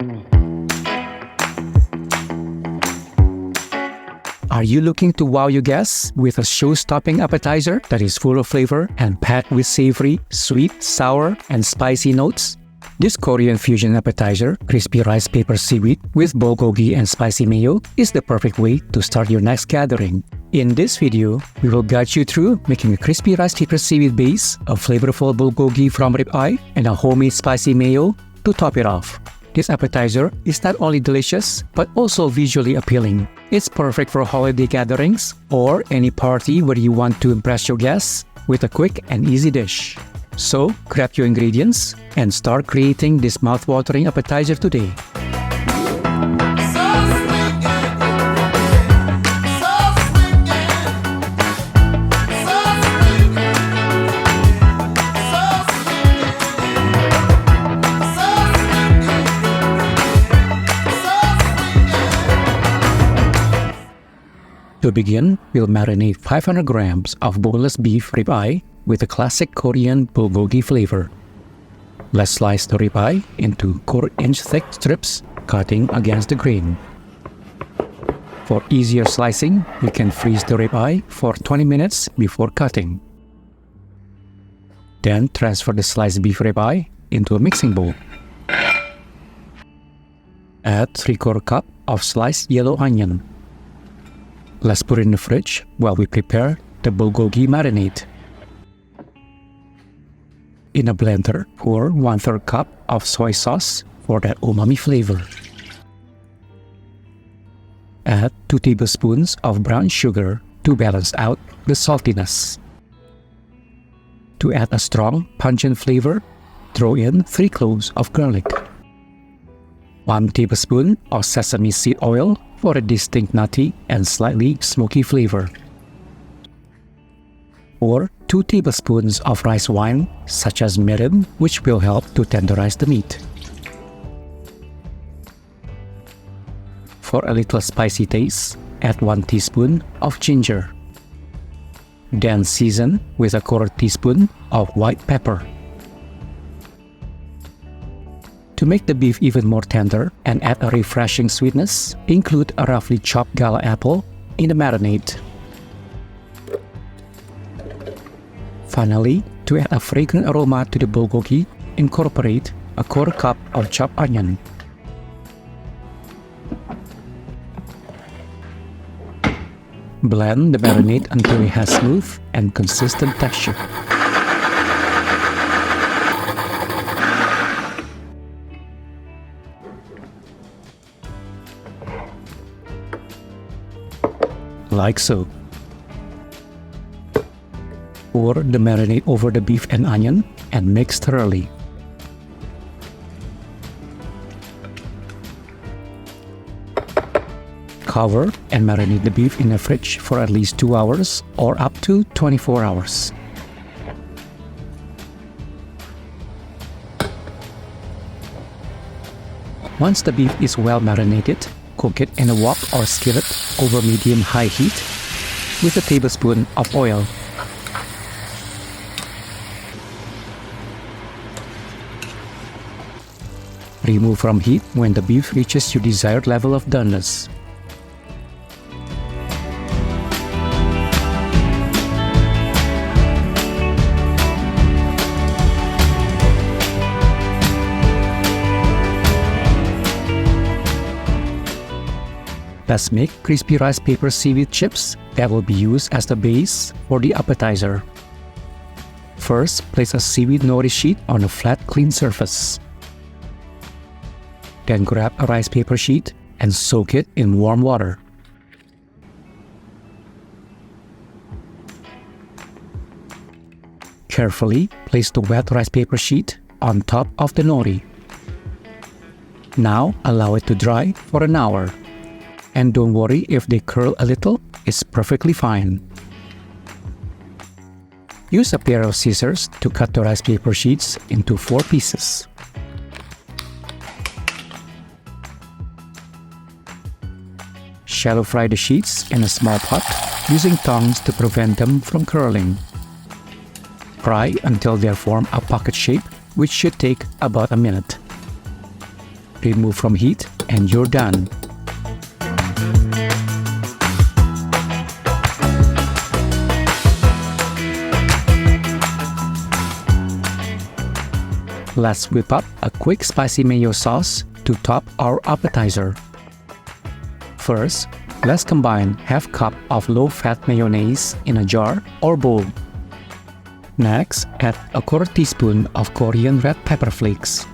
Are you looking to wow your guests with a show-stopping appetizer that is full of flavor and packed with savory, sweet, sour, and spicy notes? This Korean fusion appetizer, crispy rice paper seaweed with bulgogi and spicy mayo, is the perfect way to start your next gathering. In this video, we will guide you through making a crispy rice paper seaweed base, a flavorful bulgogi from ribeye, and a homemade spicy mayo to top it off. This appetizer is not only delicious, but also visually appealing. It's perfect for holiday gatherings or any party where you want to impress your guests with a quick and easy dish. So, grab your ingredients and start creating this mouth-watering appetizer today. To begin, we'll marinate 500 grams of boneless beef ribeye with a classic Korean bulgogi flavor. Let's slice the ribeye into 1/4-inch thick strips, cutting against the grain. For easier slicing, we can freeze the ribeye for 20 minutes before cutting. Then transfer the sliced beef ribeye into a mixing bowl. Add 3/4 cup of sliced yellow onion. Let's put it in the fridge while we prepare the bulgogi marinade. In a blender, pour 1/3 cup of soy sauce for that umami flavor. Add 2 tablespoons of brown sugar to balance out the saltiness. To add a strong, pungent flavor, throw in 3 cloves of garlic. 1 tablespoon of sesame seed oil for a distinct nutty and slightly smoky flavor. Or 2 tablespoons of rice wine, such as mirin, which will help to tenderize the meat. For a little spicy taste, add 1 teaspoon of ginger. Then season with a 1/4 teaspoon of white pepper. To make the beef even more tender and add a refreshing sweetness, include a roughly chopped gala apple in the marinade. Finally, to add a fragrant aroma to the bulgogi, incorporate a 1/4 cup of chopped onion. Blend the marinade until it has smooth and consistent texture. Like so. Pour the marinade over the beef and onion and mix thoroughly. Cover and marinate the beef in the fridge for at least 2 hours or up to 24 hours. Once the beef is well marinated, cook it in a wok or skillet over medium-high heat with a tablespoon of oil. Remove from heat when the beef reaches your desired level of doneness. Let's make crispy rice paper seaweed chips that will be used as the base for the appetizer. First, place a seaweed nori sheet on a flat, clean surface. Then grab a rice paper sheet and soak it in warm water. Carefully place the wet rice paper sheet on top of the nori. Now allow it to dry for an hour. And don't worry if they curl a little, it's perfectly fine. Use a pair of scissors to cut the rice paper sheets into 4 pieces. Shallow fry the sheets in a small pot using tongs to prevent them from curling. Fry until they form a pocket shape, which should take about a minute. remove from heat, and you're done. Let's whip up a quick spicy mayo sauce to top our appetizer. First, let's combine half cup of low-fat mayonnaise in a jar or bowl. Next, add a quarter teaspoon of Korean red pepper flakes.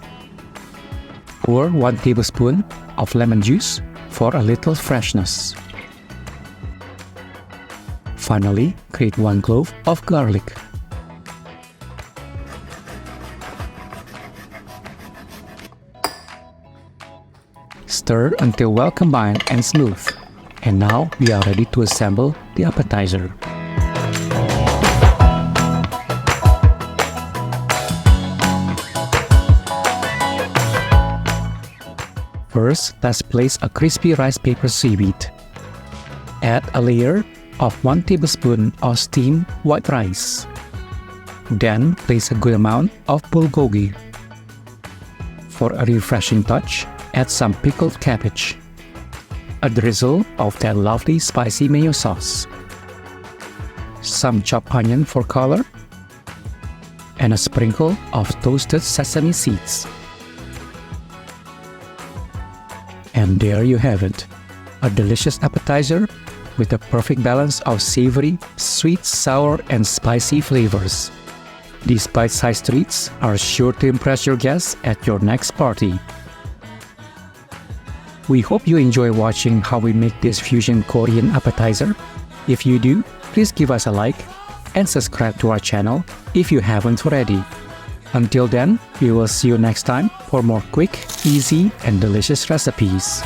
Pour 1 tablespoon of lemon juice for a little freshness. Finally, grate 1 clove of garlic. Stir until well combined and smooth. And now we are ready to assemble the appetizer. First, let's place a crispy rice paper seaweed. Add a layer of 1 tablespoon of steamed white rice. Then place a good amount of bulgogi. For a refreshing touch, add some pickled cabbage. A drizzle of that lovely spicy mayo sauce. Some chopped onion for color. And a sprinkle of toasted sesame seeds. And there you have it, a delicious appetizer with a perfect balance of savory, sweet, sour, and spicy flavors. These bite-sized treats are sure to impress your guests at your next party. We hope you enjoy watching how we make this fusion Korean appetizer. If you do, please give us a like and subscribe to our channel if you haven't already. Until then, we will see you next time for more quick, easy, and delicious recipes.